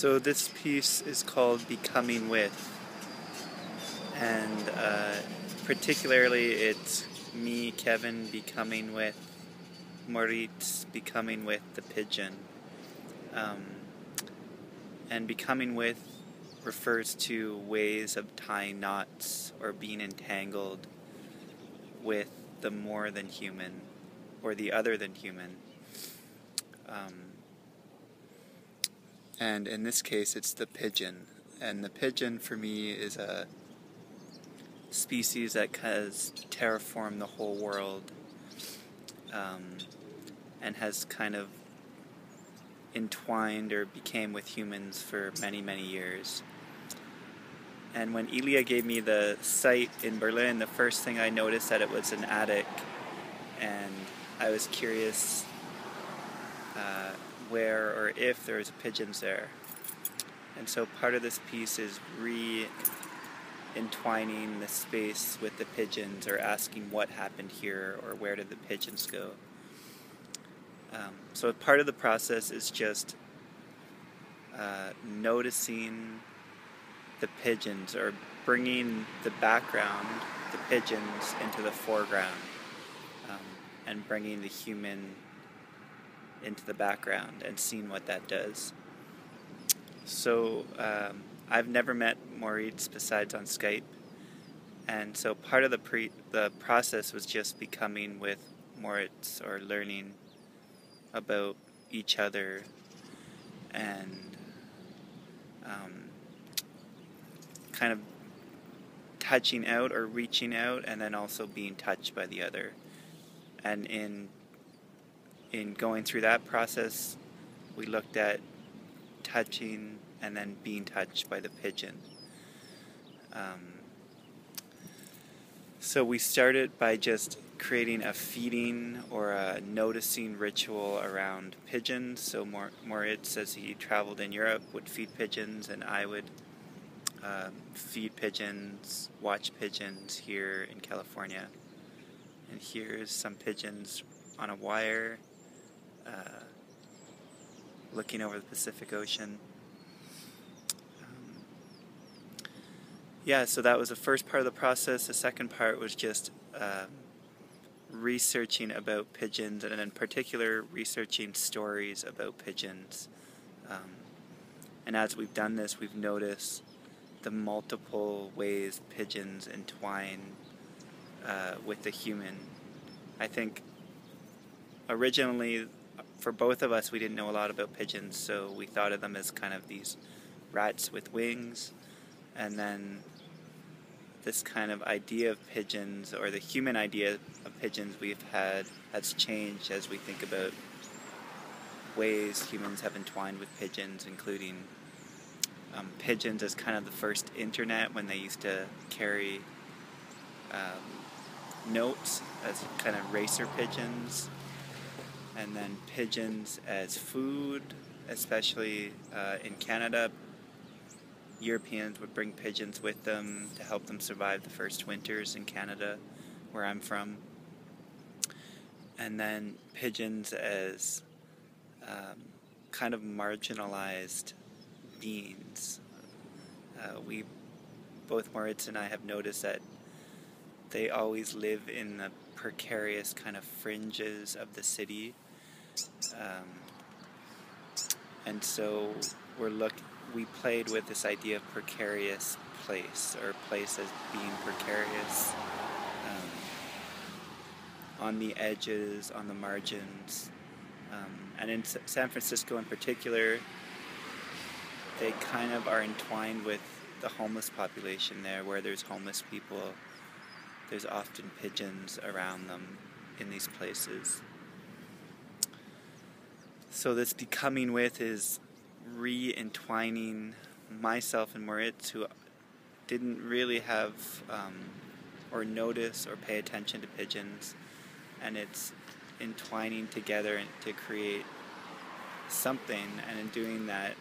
So this piece is called Becoming With, and particularly it's me, Kevin, becoming with Moritz, becoming with the pigeon. Um, and becoming with refers to ways of tying knots or being entangled with the more than human or the other than human. And in this case, it's the pigeon. And the pigeon, for me, is a species that has terraformed the whole world, and has kind of entwined or became with humans for many, many years. And when Ilya gave me the site in Berlin, the first thing I noticed that it was an attic, and I was curious where or if there was pigeons there. And so part of this piece is entwining the space with the pigeons, or asking what happened here or where did the pigeons go. So part of the process is just noticing the pigeons, or bringing the background, the pigeons, into the foreground, and bringing the human into the background and seeing what that does. So I've never met Moritz besides on Skype, and so part of the process was just becoming with Moritz, or learning about each other, and kind of touching out or reaching out, and then also being touched by the other. And in going through that process, we looked at touching and then being touched by the pigeon. So we started by just creating a feeding or a noticing ritual around pigeons. So Moritz, as he traveled in Europe, would feed pigeons, and I would feed pigeons, watch pigeons here in California. And here's some pigeons on a wire, looking over the Pacific Ocean. Yeah, so that was the first part of the process. The second part was just researching about pigeons, and in particular researching stories about pigeons. And as we've done this, we've noticed the multiple ways pigeons entwine with the human. I think originally, for both of us, we didn't know a lot about pigeons, so we thought of them as kind of these rats with wings. And then this kind of idea of pigeons, or the human idea of pigeons we've had, has changed as we think about ways humans have entwined with pigeons, including pigeons as kind of the first internet, when they used to carry notes as kind of racer pigeons, and then pigeons as food, especially in Canada. Europeans would bring pigeons with them to help them survive the first winters in Canada, where I'm from. And then pigeons as kind of marginalized beings. Both Moritz and I have noticed that they always live in the precarious kind of fringes of the city. And so we played with this idea of precarious place, or place as being precarious, on the edges, on the margins. And in San Francisco in particular, they kind of are entwined with the homeless population there. Where there's homeless people, there's often pigeons around them in these places. So this becoming with is re-entwining myself and Moritz, who didn't really have or notice or pay attention to pigeons, and it's entwining together to create something, and in doing that,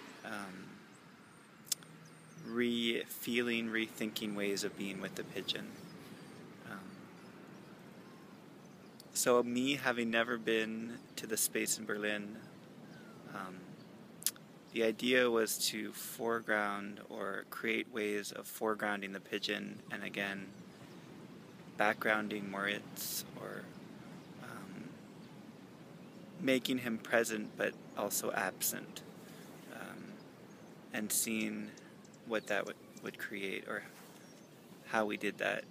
rethinking ways of being with the pigeon. So me, having never been to the space in Berlin, the idea was to foreground or create ways of foregrounding the pigeon and again backgrounding Moritz or making him present but also absent, and seeing what that would create or how we did that.